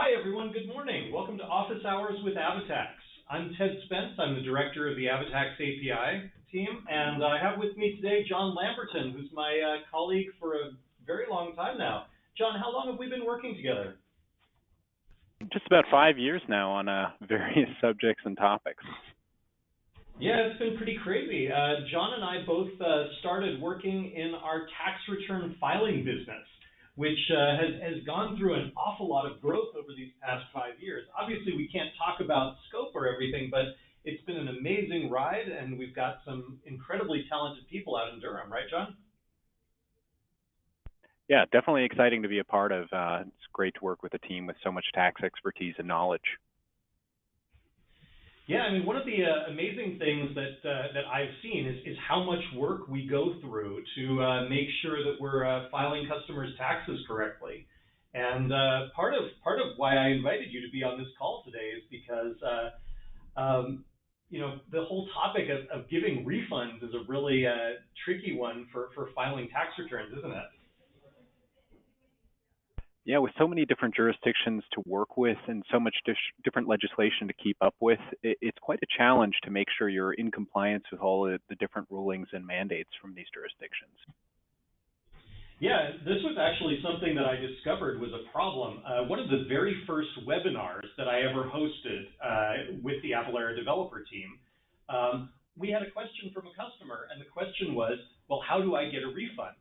Hi, everyone. Good morning. Welcome to Office Hours with AvaTax. I'm Ted Spence. I'm the director of the AvaTax API team, and I have with me today John Lamberton, who's my colleague for a very long time now. John, how long have we been working together? Just about 5 years now on various subjects and topics. Yeah, it's been pretty crazy. John and I both started working in our tax return filing business, which has gone through an awful lot of growth over these past 5 years. Obviously, we can't talk about scope or everything, but it's been an amazing ride, and we've got some incredibly talented people out in Durham, right, John? Yeah, definitely exciting to be a part of. It's great to work with a team with so much tax expertise and knowledge. Yeah, I mean, one of the amazing things that I've seen is how much work we go through to make sure that we're filing customers' taxes correctly. And part of why I invited you to be on this call today is because the whole topic of giving refunds is a really tricky one for filing tax returns, isn't it? Yeah, with so many different jurisdictions to work with and so much different legislation to keep up with, it's quite a challenge to make sure you're in compliance with all the different rulings and mandates from these jurisdictions. Yeah, this was actually something that I discovered was a problem. One of the very first webinars that I ever hosted with the Avalara developer team, we had a question from a customer, and the question was, well, how do I get a refund?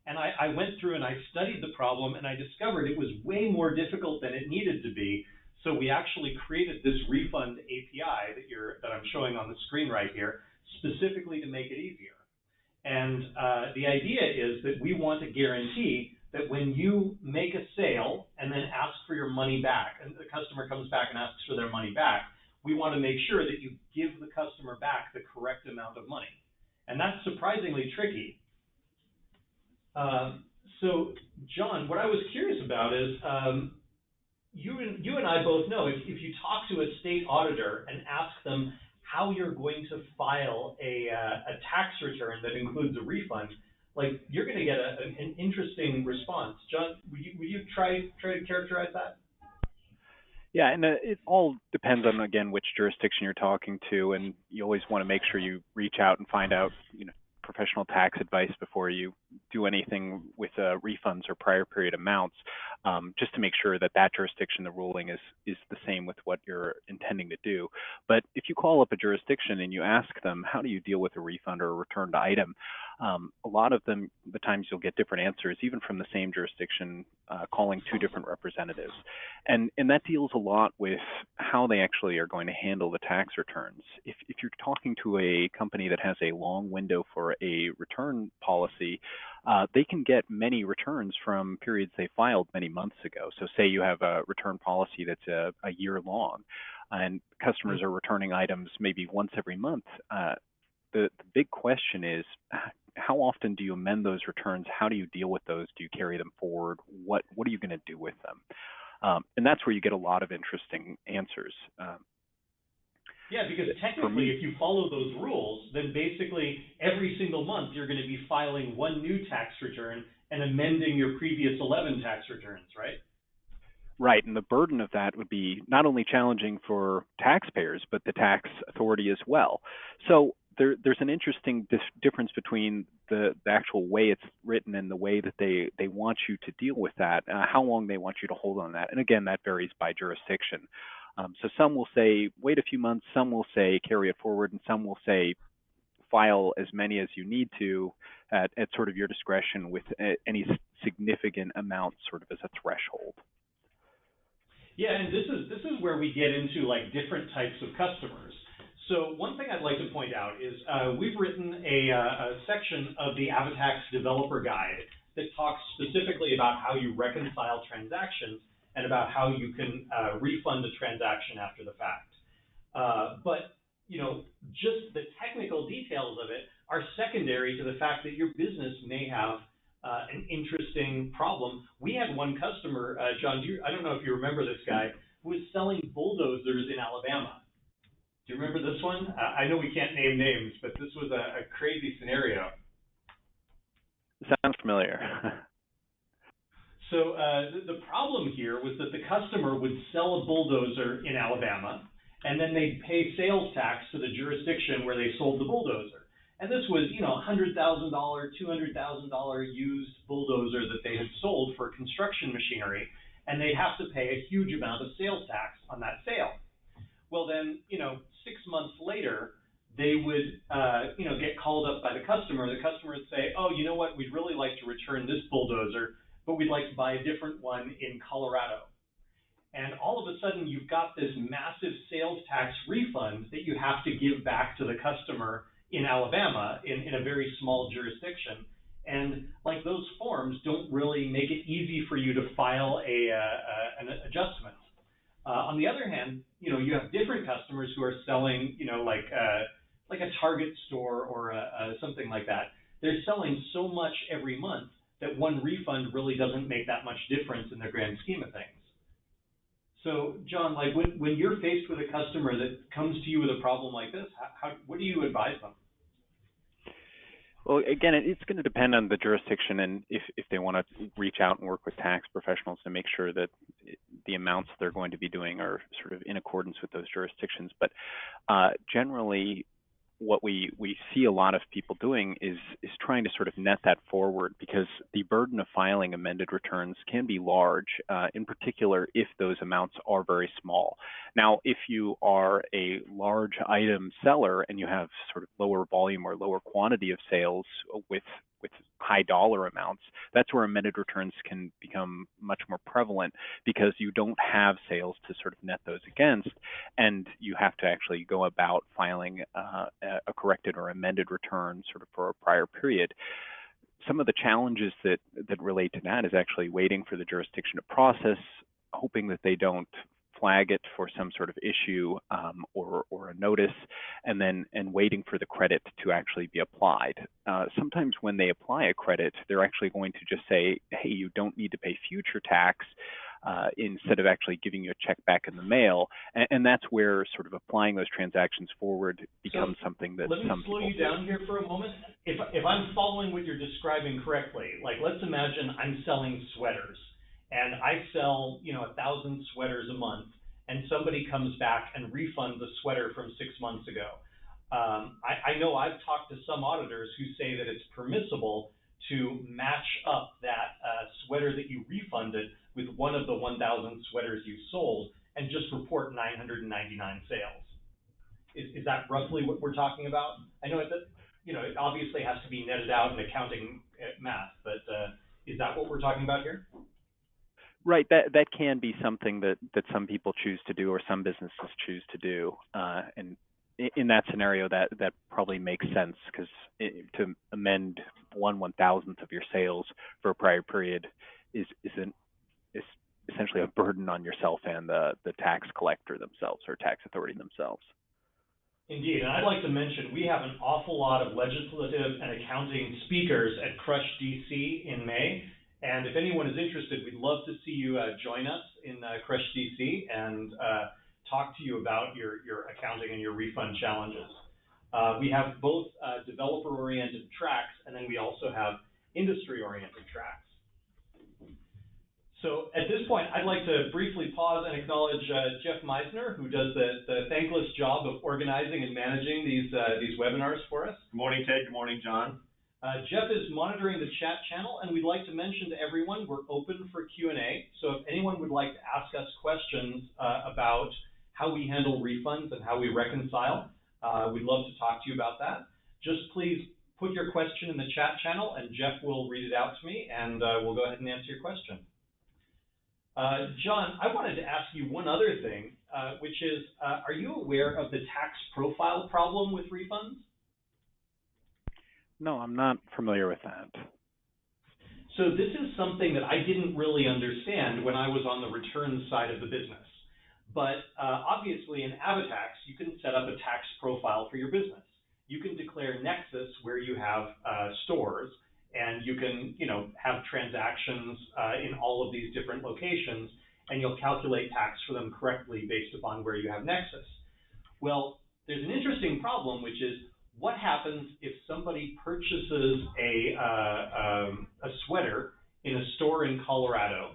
And I went through and I studied the problem, and I discovered it was way more difficult than it needed to be. So we actually created this refund API that I'm showing on the screen right here, specifically to make it easier. And the idea is that we want to guarantee that when you make a sale and then ask for your money back, and the customer comes back and asks for their money back, we want to make sure that you give the customer back the correct amount of money. And that's surprisingly tricky. So, John, what I was curious about is you and I both know if you talk to a state auditor and ask them how you're going to file a tax return that includes a refund, like you're going to get an interesting response. John, would you try to characterize that? Yeah, and it all depends on, again, which jurisdiction you're talking to, and you always want to make sure you reach out and find out, professional tax advice before you do anything with refunds or prior period amounts, just to make sure that jurisdiction, the ruling is the same with what you're intending to do. But if you call up a jurisdiction and you ask them, how do you deal with a refund or a returned item, a lot of the times you'll get different answers, even from the same jurisdiction, calling two different representatives. And that deals a lot with how they actually are going to handle the tax returns. If you're talking to a company that has a long window for a return policy, they can get many returns from periods they filed many months ago. So say you have a return policy that's a year long, and customers are returning items maybe once every month. The big question is, how often do you amend those returns? How do you deal with those? Do you carry them forward? What are you going to do with them? And that's where you get a lot of interesting answers. Yeah, because technically, if you follow those rules, then basically every single month you're going to be filing one new tax return and amending your previous 11 tax returns, right? Right, and the burden of that would be not only challenging for taxpayers, but the tax authority as well. So there's an interesting difference between the actual way it's written and the way that they want you to deal with that, how long they want you to hold on that. And again, that varies by jurisdiction. So some will say, wait a few months, some will say, carry it forward, and some will say, file as many as you need to at sort of your discretion with any significant amount sort of as a threshold. Yeah, and this is where we get into like different types of customers. So one thing I'd like to point out is we've written a section of the AvaTax developer guide that talks specifically about how you reconcile transactions and about how you can refund a transaction after the fact. But just the technical details of it are secondary to the fact that your business may have an interesting problem. We had one customer, John, I don't know if you remember this guy, who was selling bulldozers in Alabama. Do you remember this one? I know we can't name names, but this was a crazy scenario. Sounds familiar. So the problem here was that the customer would sell a bulldozer in Alabama, and then they'd pay sales tax to the jurisdiction where they sold the bulldozer. And this was, $100,000, $200,000 used bulldozer that they had sold for construction machinery, and they'd have to pay a huge amount of sales tax on that sale. Well, then, 6 months later, they would, get called up by the customer. The customer would say, oh, you know what, we'd really like to return this bulldozer, but we'd like to buy a different one in Colorado. And all of a sudden, you've got this massive sales tax refund that you have to give back to the customer in Alabama in a very small jurisdiction. And like those forms don't really make it easy for you to file an adjustment. On the other hand, you have different customers who are selling, like a Target store or something like that. They're selling so much every month that one refund really doesn't make that much difference in the grand scheme of things. So, John, like when you're faced with a customer that comes to you with a problem like this, what do you advise them? Well, again, it's going to depend on the jurisdiction and if they want to reach out and work with tax professionals to make sure that the amounts they're going to be doing are sort of in accordance with those jurisdictions. But generally, what we see a lot of people doing is trying to sort of net that forward, because the burden of filing amended returns can be large, in particular if those amounts are very small. Now, if you are a large item seller and you have sort of lower volume or lower quantity of sales with high dollar amounts, that's where amended returns can become much more prevalent, because you don't have sales to sort of net those against, and you have to actually go about filing a corrected or amended return sort of for a prior period. Some of the challenges that relate to that is actually waiting for the jurisdiction to process, hoping that they don't flag it for some sort of issue or a notice, and waiting for the credit to actually be applied. Sometimes when they apply a credit, they're actually going to just say, hey, you don't need to pay future tax, instead of actually giving you a check back in the mail. And that's where sort of applying those transactions forward becomes something that some people do. Let me slow you down here for a moment. If I'm following what you're describing correctly, like let's imagine I'm selling sweaters, and I sell, 1,000 sweaters a month, and somebody comes back and refunds a sweater from 6 months ago. I know I've talked to some auditors who say that it's permissible to match up that sweater that you refunded with one of the 1,000 sweaters you sold and just report 999 sales. Is that roughly what we're talking about? I know it obviously has to be netted out in accounting math, but is that what we're talking about here? Right, that can be something that some people choose to do or some businesses choose to do, and in that scenario, that probably makes sense, because to amend 1/1000th of your sales for a prior period is essentially a burden on yourself and the tax collector themselves or tax authority themselves. Indeed, and I'd like to mention we have an awful lot of legislative and accounting speakers at Crush DC in May. And if anyone is interested, we'd love to see you join us in Crush DC and talk to you about your accounting and your refund challenges. We have both developer-oriented tracks, and then we also have industry-oriented tracks. So at this point, I'd like to briefly pause and acknowledge Jeff Meisner, who does the thankless job of organizing and managing these webinars for us. Good morning, Ted. Good morning, John. Jeff is monitoring the chat channel, and we'd like to mention to everyone we're open for Q&A. So if anyone would like to ask us questions about how we handle refunds and how we reconcile, we'd love to talk to you about that. Just please put your question in the chat channel, and Jeff will read it out to me, and we'll go ahead and answer your question. John, I wanted to ask you one other thing, which is, are you aware of the tax profile problem with refunds? No, I'm not familiar with that. So this is something that I didn't really understand when I was on the returns side of the business. But obviously in AvaTax, you can set up a tax profile for your business. You can declare nexus where you have stores, and you can have transactions in all of these different locations, and you'll calculate tax for them correctly based upon where you have nexus. Well, there's an interesting problem, which is, what happens if somebody purchases a sweater in a store in Colorado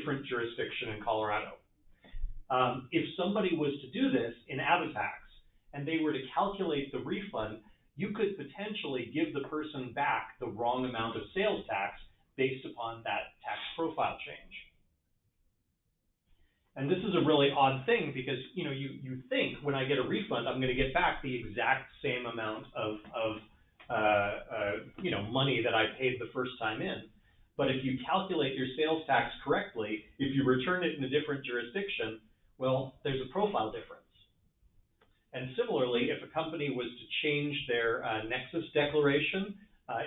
different jurisdiction in Colorado. If somebody was to do this in AvaTax and they were to calculate the refund, you could potentially give the person back the wrong amount of sales tax based upon that tax profile change. And this is a really odd thing because you think when I get a refund, I'm going to get back the exact same amount of money that I paid the first time in. But if you calculate your sales tax correctly, if you return it in a different jurisdiction, well, there's a profile difference. And similarly, if a company was to change their nexus declaration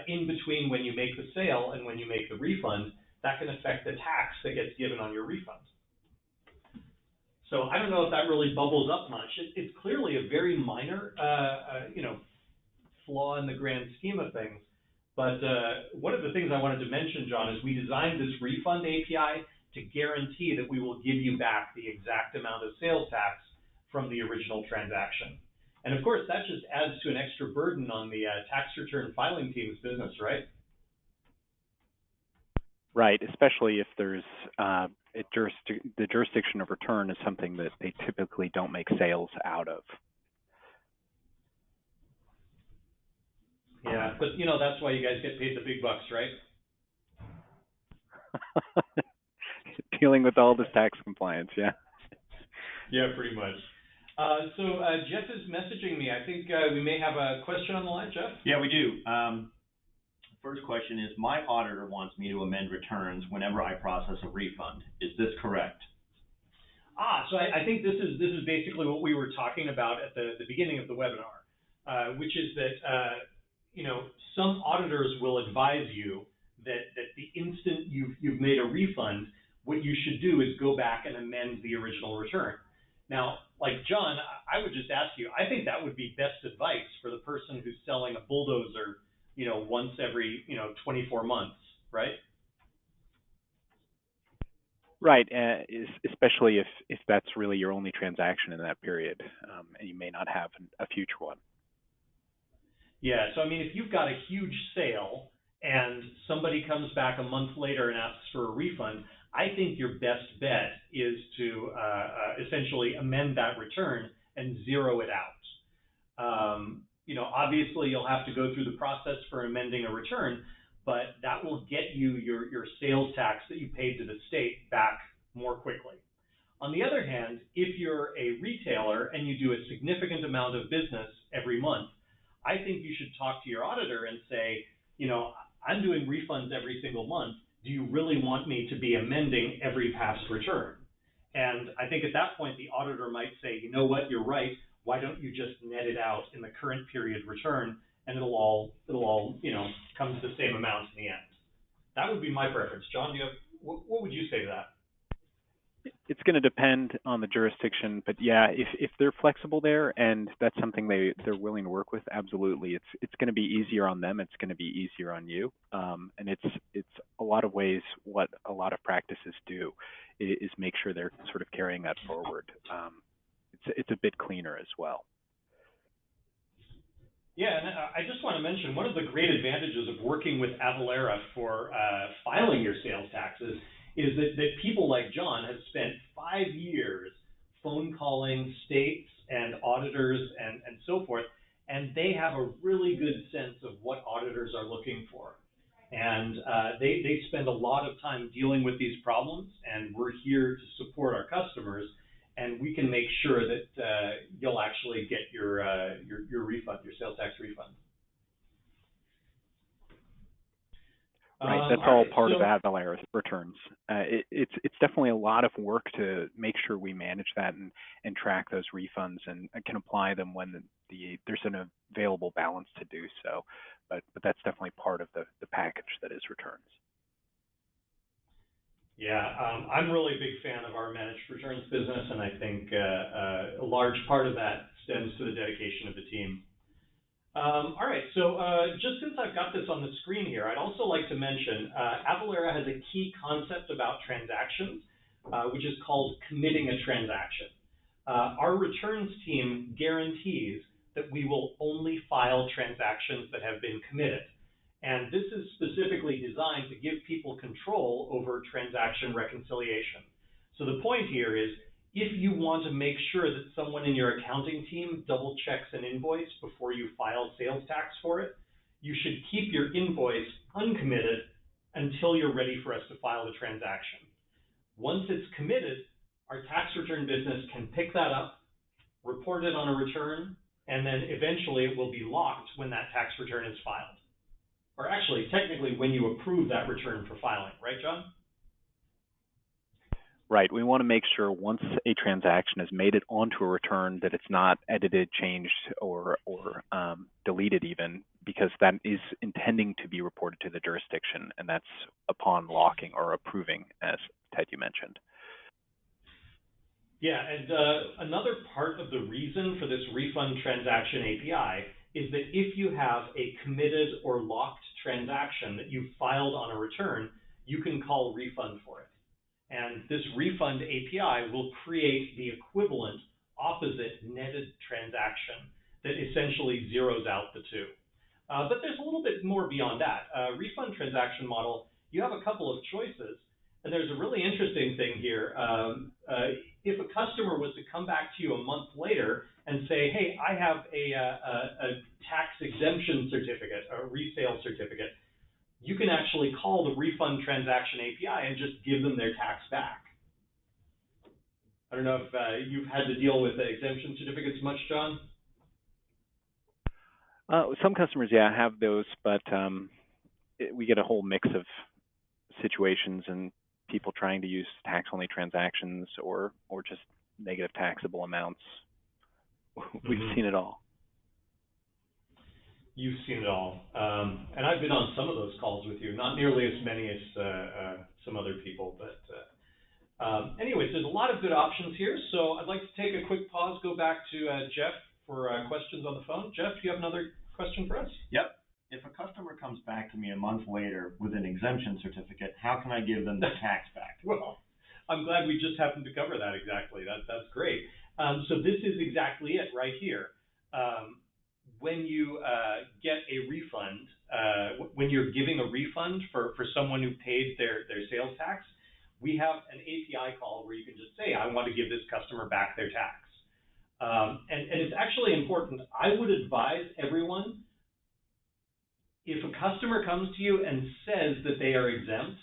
in between when you make the sale and when you make the refund, that can affect the tax that gets given on your refund. So I don't know if that really bubbles up much. It's clearly a very minor, flaw in the grand scheme of things. But one of the things I wanted to mention, John, is we designed this refund API to guarantee that we will give you back the exact amount of sales tax from the original transaction. And of course, that just adds to an extra burden on the tax return filing team's business, right? Right, especially if there's the jurisdiction of return is something that they typically don't make sales out of. Yeah, but that's why you guys get paid the big bucks, right? Dealing with all this tax compliance, yeah. Yeah, pretty much. So Jeff is messaging me. I think we may have a question on the line, Jeff? Yeah, we do. First question is, my auditor wants me to amend returns whenever I process a refund. Is this correct? So I think this is basically what we were talking about at the beginning of the webinar, which is that some auditors will advise you that the instant you've made a refund, what you should do is go back and amend the original return. Now, like John, I would just ask you, I think that would be best advice for the person who's selling a bulldozer, once every, 24 months, right? Right, especially if that's really your only transaction in that period, and you may not have a future one. Yeah, so I mean, if you've got a huge sale and somebody comes back a month later and asks for a refund, I think your best bet is to essentially amend that return and zero it out. Obviously you'll have to go through the process for amending a return, but that will get you your sales tax that you paid to the state back more quickly. On the other hand, if you're a retailer and you do a significant amount of business every month, I think you should talk to your auditor and say, I'm doing refunds every single month. Do you really want me to be amending every past return? And I think at that point, the auditor might say, you know what, you're right. Why don't you just net it out in the current period return, and it'll all come to the same amount in the end. That would be my preference. John, what would you say to that? It's going to depend on the jurisdiction, but yeah, if they're flexible there and that's something they're willing to work with, absolutely. It's going to be easier on them. It's going to be easier on you, and it's a lot of ways what a lot of practices do is make sure they're sort of carrying that forward. It's a bit cleaner as well. Yeah, and I just want to mention one of the great advantages of working with Avalara for filing your sales taxes is that people like John have spent 5 years phone calling states and auditors and so forth, and they have a really good sense of what auditors are looking for. And they spend a lot of time dealing with these problems, and we're here to support our customers, and we can make sure that you'll actually get your refund, your sales tax refund. Right, that's all part of Avalara's returns. It's definitely a lot of work to make sure we manage that and track those refunds and can apply them when there's an available balance to do so. But that's definitely part of the package that is returns. Yeah, I'm really a big fan of our managed returns business, and I think a large part of that stems to the dedication of the team. All right, so just since I've got this on the screen here, I'd also like to mention Avalara has a key concept about transactions, which is called committing a transaction. Our returns team guarantees that we will only file transactions that have been committed. And this is specifically designed to give people control over transaction reconciliation. So the point here is, if you want to make sure that someone in your accounting team double checks an invoice before you file sales tax for it, you should keep your invoice uncommitted until you're ready for us to file the transaction. Once it's committed, our tax return business can pick that up, report it on a return, and then eventually it will be locked when that tax return is filed. Or actually, technically, when you approve that return for filing, right, John? Right. We want to make sure once a transaction has made it onto a return that it's not edited, changed, or deleted even, because that is intending to be reported to the jurisdiction, and that's upon locking or approving, as Ted, you mentioned. Yeah, and another part of the reason for this refund transaction API is that if you have a committed or locked transaction that you've filed on a return, you can call refund for it. And this refund API will create the equivalent opposite netted transaction that essentially zeroes out the two. But there's a little bit more beyond that. Refund transaction model, you have a couple of choices. And there's a really interesting thing here. If a customer was to come back to you a month later and say, hey, I have a tax exemption certificate, a resale certificate, you can actually call the refund transaction API and just give them their tax back. I don't know if you've had to deal with the exemption certificates much, John? Some customers, yeah, have those, but we get a whole mix of situations and people trying to use tax-only transactions or just negative taxable amounts. We've seen it all. You've seen it all. And I've been on some of those calls with you, not nearly as many as some other people, but anyways, there's a lot of good options here. So I'd like to take a quick pause, go back to Jeff for questions on the phone. Jeff, do you have another question for us? Yep. If a customer comes back to me a month later with an exemption certificate, how can I give them the tax back? Well, I'm glad we just happened to cover that exactly. That's great. So this is exactly it right here. When you get a refund, when you're giving a refund for someone who paid their sales tax, we have an API call where you can just say, I want to give this customer back their tax. And it's actually important. I would advise everyone, if a customer comes to you and says that they are exempt,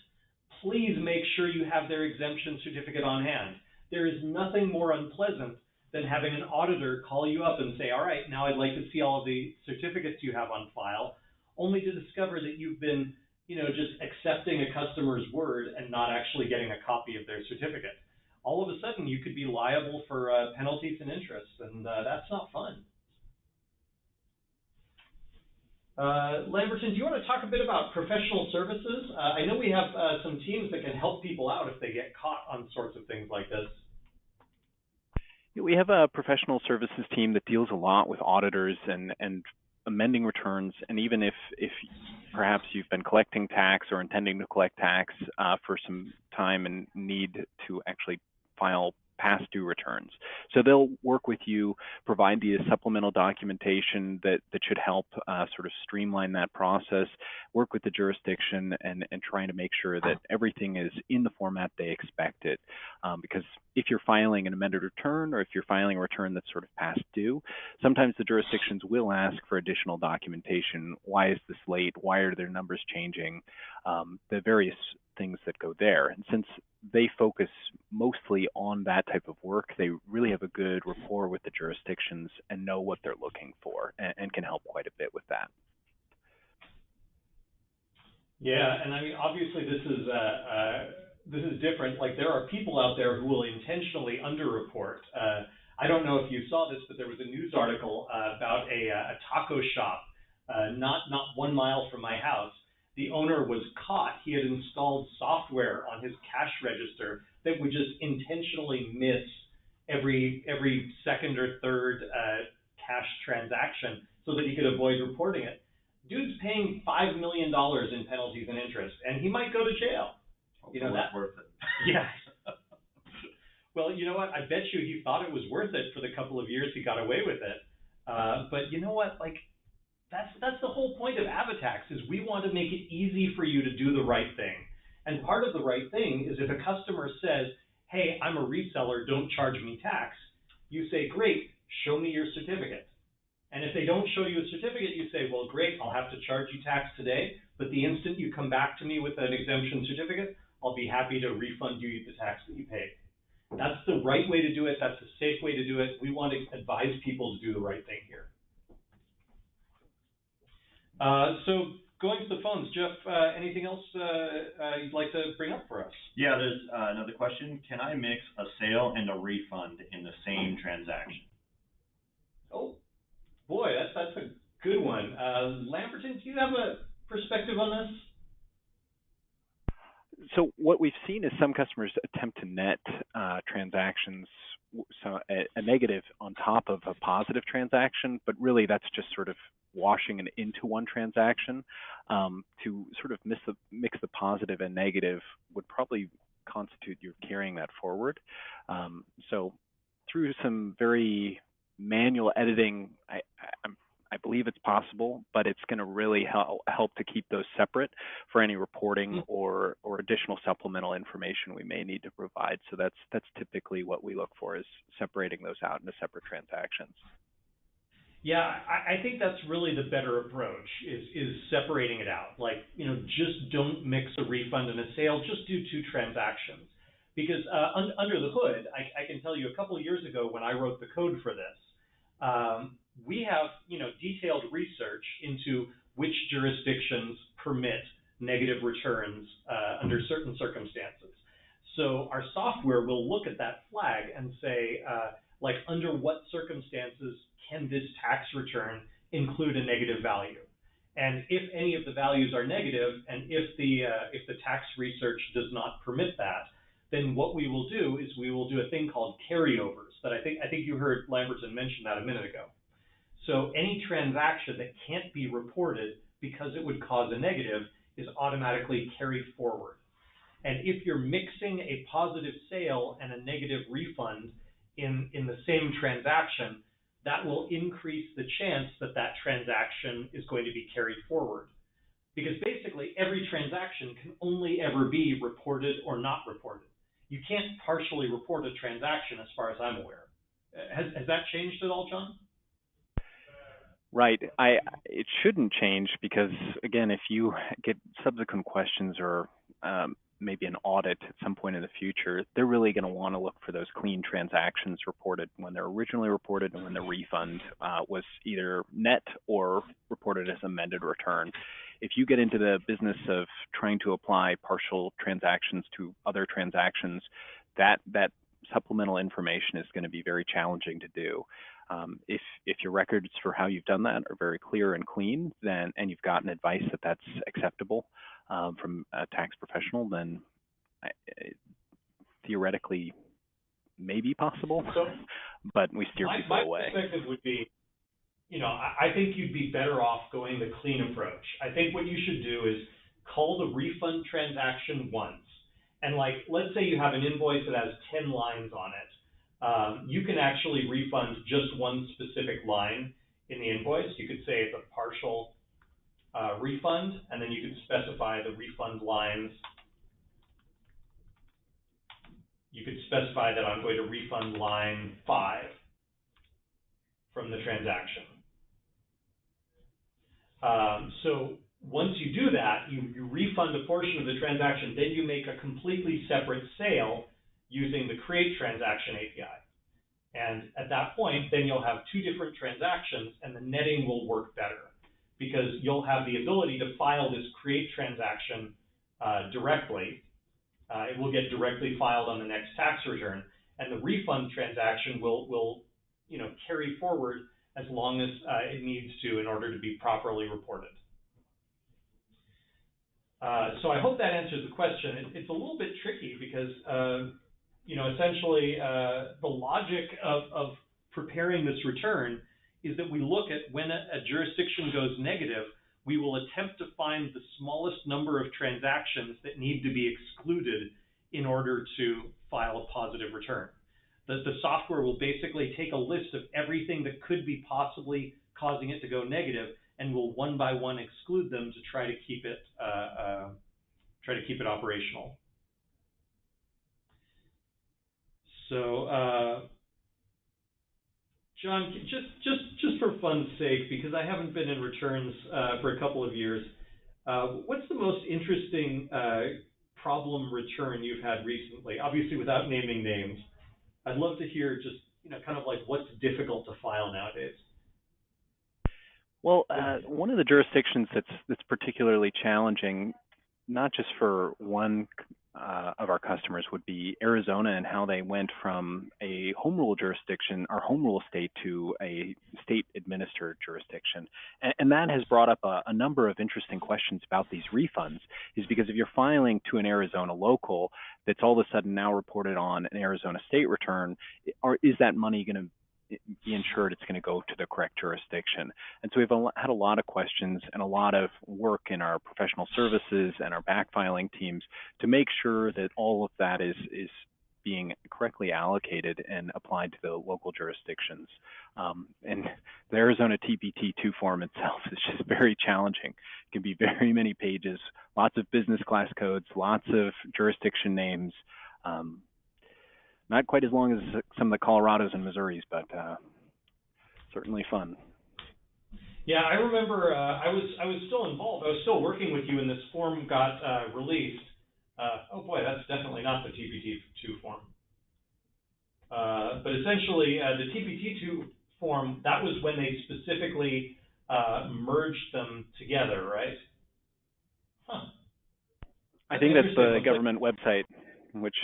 please make sure you have their exemption certificate on hand. There is nothing more unpleasant than having an auditor call you up and say, all right, now I'd like to see all of the certificates you have on file, only to discover that you've been, just accepting a customer's word and not actually getting a copy of their certificate. All of a sudden, you could be liable for penalties and interest, and that's not fun. Lamberton, do you want to talk a bit about professional services? I know we have some teams that can help people out if they get caught on sorts of things like this. We have a professional services team that deals a lot with auditors and amending returns, and even if perhaps you've been collecting tax or intending to collect tax for some time and need to actually file past due returns. So they'll work with you, provide the supplemental documentation that should help sort of streamline that process, work with the jurisdiction and trying to make sure that everything is in the format they expect it. Because if you're filing an amended return or if you're filing a return that's sort of past due, sometimes the jurisdictions will ask for additional documentation. Why is this late? Why are their numbers changing? The various things that go there. And since they focus mostly on that type of work, they really have a good rapport with the jurisdictions and know what they're looking for and can help quite a bit with that. Yeah, and I mean, obviously this is different. Like, there are people out there who will intentionally underreport. I don't know if you saw this, but there was a news article about a taco shop not 1 mile from my house. The owner was caught. He had installed software on his cash register that would just intentionally miss every second or third cash transaction so that he could avoid reporting it. Dude's paying $5 million in penalties and interest, and he might go to jail. That's worth it. Yeah. Well, you know what? I bet you he thought it was worth it for the couple of years he got away with it. But you know what? Like, That's the whole point of AvaTax, is we want to make it easy for you to do the right thing. And part of the right thing is if a customer says, hey, I'm a reseller, don't charge me tax, you say, great, show me your certificate. And if they don't show you a certificate, you say, well, great, I'll have to charge you tax today, but the instant you come back to me with an exemption certificate, I'll be happy to refund you the tax that you paid. That's the right way to do it. That's the safe way to do it. We want to advise people to do the right thing here. So going to the phones, Jeff, anything else you'd like to bring up for us? Yeah, there's another question. Can I mix a sale and a refund in the same transaction? Oh, boy, that's a good one. Lamberton, do you have a perspective on this? So what we've seen is some customers attempt to net transactions, so a negative on top of a positive transaction, but really that's just sort of washing it into one transaction. To sort of mix the positive and negative would probably constitute you carrying that forward. So through some very manual editing, I believe it's possible, but it's going to really help to keep those separate for any reporting or additional supplemental information we may need to provide. So that's typically what we look for, is separating those out into separate transactions. Yeah, I think that's really the better approach, is separating it out. Like, just don't mix a refund and a sale, just do two transactions. Because under the hood, I can tell you a couple of years ago when I wrote the code for this, we have, detailed research into which jurisdictions permit negative returns under certain circumstances. So our software will look at that flag and say, under what circumstances can this tax return include a negative value? And if any of the values are negative, and if the tax research does not permit that, then what we will do is we will do a thing called carryovers. That I think you heard Lamberton mention that a minute ago. So any transaction that can't be reported because it would cause a negative is automatically carried forward. And if you're mixing a positive sale and a negative refund in the same transaction, that will increase the chance that that transaction is going to be carried forward. Because basically every transaction can only ever be reported or not reported. You can't partially report a transaction as far as I'm aware. Has that changed at all, John? Right. It shouldn't change because, again, if you get subsequent questions or maybe an audit at some point in the future, they're really going to want to look for those clean transactions reported when they're originally reported and when the refund was either net or reported as amended return. If you get into the business of trying to apply partial transactions to other transactions, that supplemental information is going to be very challenging to do. If your records for how you've done that are very clear and clean, then and you've gotten advice that that's acceptable from a tax professional, then theoretically may be possible, but we steer people away. My perspective would be, I think you'd be better off going the clean approach. I think what you should do is call the refund transaction once. And let's say you have an invoice that has 10 lines on it. You can actually refund just one specific line in the invoice. You could say it's a partial refund, and then you could specify the refund lines. You could specify that I'm going to refund line 5 from the transaction. So once you do that, you refund a portion of the transaction, then you make a completely separate sale using the create transaction API. And at that point, then you'll have two different transactions and the netting will work better because you'll have the ability to file this create transaction directly. It will get directly filed on the next tax return, and the refund transaction will carry forward as long as it needs to in order to be properly reported. So I hope that answers the question. It's a little bit tricky because essentially the logic of preparing this return is that we look at when a jurisdiction goes negative, we will attempt to find the smallest number of transactions that need to be excluded in order to file a positive return. The software will basically take a list of everything that could be possibly causing it to go negative, and will one by one exclude them to try to keep it operational. So, John, just for fun's sake, because I haven't been in returns for a couple of years, what's the most interesting problem return you've had recently? Obviously, without naming names, I'd love to hear just kind of like what's difficult to file nowadays. Well, one of the jurisdictions that's particularly challenging, not just for one of our customers, would be Arizona, and how they went from a home rule jurisdiction, or home rule state, to a state administered jurisdiction. And that has brought up a number of interesting questions about these refunds, is because if you're filing to an Arizona local that's all of a sudden now reported on an Arizona state return, is that money going to be ensured it's going to go to the correct jurisdiction? And so we've had a lot of questions and a lot of work in our professional services and our back filing teams to make sure that all of that is being correctly allocated and applied to the local jurisdictions. And the Arizona TPT-2 form itself is just very challenging. It can be very many pages, lots of business class codes, lots of jurisdiction names. Not quite as long as some of the Colorados and Missouris, but certainly fun. Yeah, I remember I was still involved. I was still working with you when this form got released. Oh boy, that's definitely not the TPT-2 form. But essentially, the TPT-2 form, that was when they specifically merged them together, right? Huh. I think that's the government website, which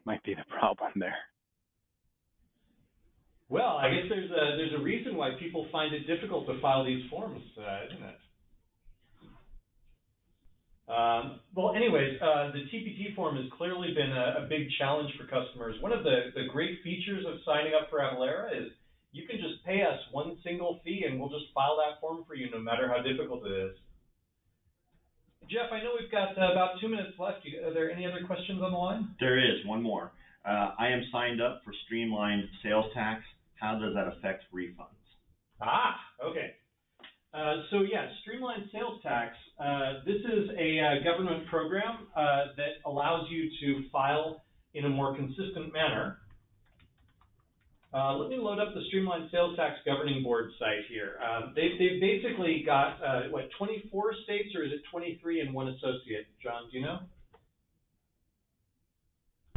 might be the problem there. Well, I guess there's a reason why people find it difficult to file these forms, isn't it? Well, anyways, the TPT form has clearly been a big challenge for customers. One of the great features of signing up for Avalara is you can just pay us one single fee and we'll just file that form for you no matter how difficult it is. Jeff, I know we've got about 2 minutes left. Are there any other questions on the line? There is one more. I am signed up for Streamlined Sales Tax. How does that affect refunds? Okay. So yeah, Streamlined Sales Tax, this is a government program that allows you to file in a more consistent manner. Let me load up the Streamlined Sales Tax Governing Board site here. They've basically got, 24 states, or is it 23 and one associate? John, do you know?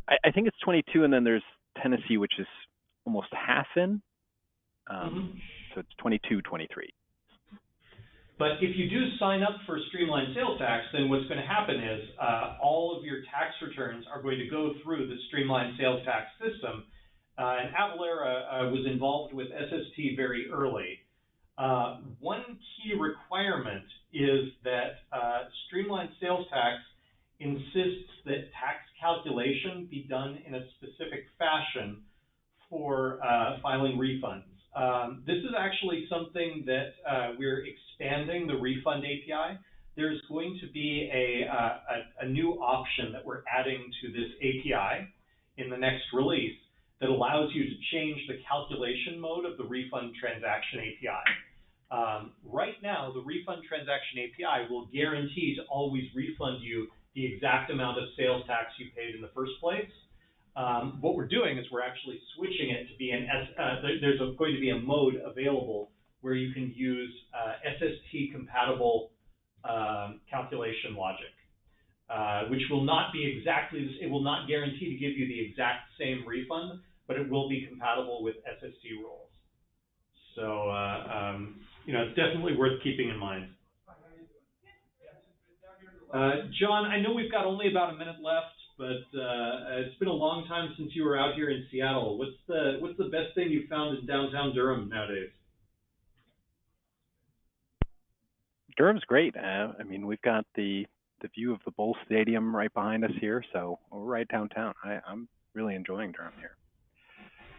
I think it's 22, and then there's Tennessee, which is almost half in. So it's 22, 23. But if you do sign up for Streamlined Sales Tax, then what's going to happen is all of your tax returns are going to go through the Streamlined Sales Tax system. And Avalara was involved with SST very early. One key requirement is that Streamlined Sales Tax insists that tax calculation be done in a specific fashion for filing refunds. This is actually something that we're expanding the Refund API. There's going to be a new option that we're adding to this API in the next release that allows you to change the calculation mode of the Refund Transaction API. Right now, the Refund Transaction API will guarantee to always refund you the exact amount of sales tax you paid in the first place. What we're doing is we're actually switching it to be there's going to be a mode available where you can use SST compatible calculation logic, which will not be it will not guarantee to give you the exact same refund, but it will be compatible with SST rules. So, it's definitely worth keeping in mind. John, I know we've got only about a minute left, but it's been a long time since you were out here in Seattle. What's the best thing you've found in downtown Durham nowadays? Durham's great. I mean, we've got the view of the Bull Stadium right behind us here, so we're right downtown. I'm really enjoying Durham here.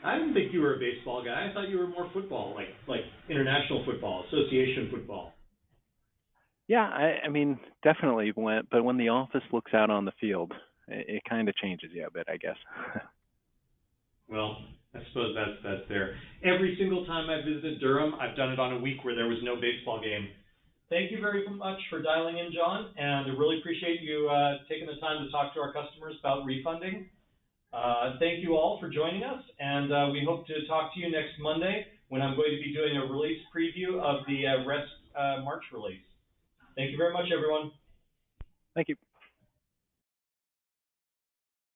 I didn't think you were a baseball guy. I thought you were more football, like international football, association football. Yeah, I mean, definitely. But when the office looks out on the field, it kind of changes you a bit, I guess. Well, I suppose that's there. Every single time I visited Durham, I've done it on a week where there was no baseball game. Thank you very much for dialing in, John, and I really appreciate you taking the time to talk to our customers about refunding. Thank you all for joining us, and we hope to talk to you next Monday when I'm going to be doing a release preview of the REST March release. Thank you very much, everyone. Thank you.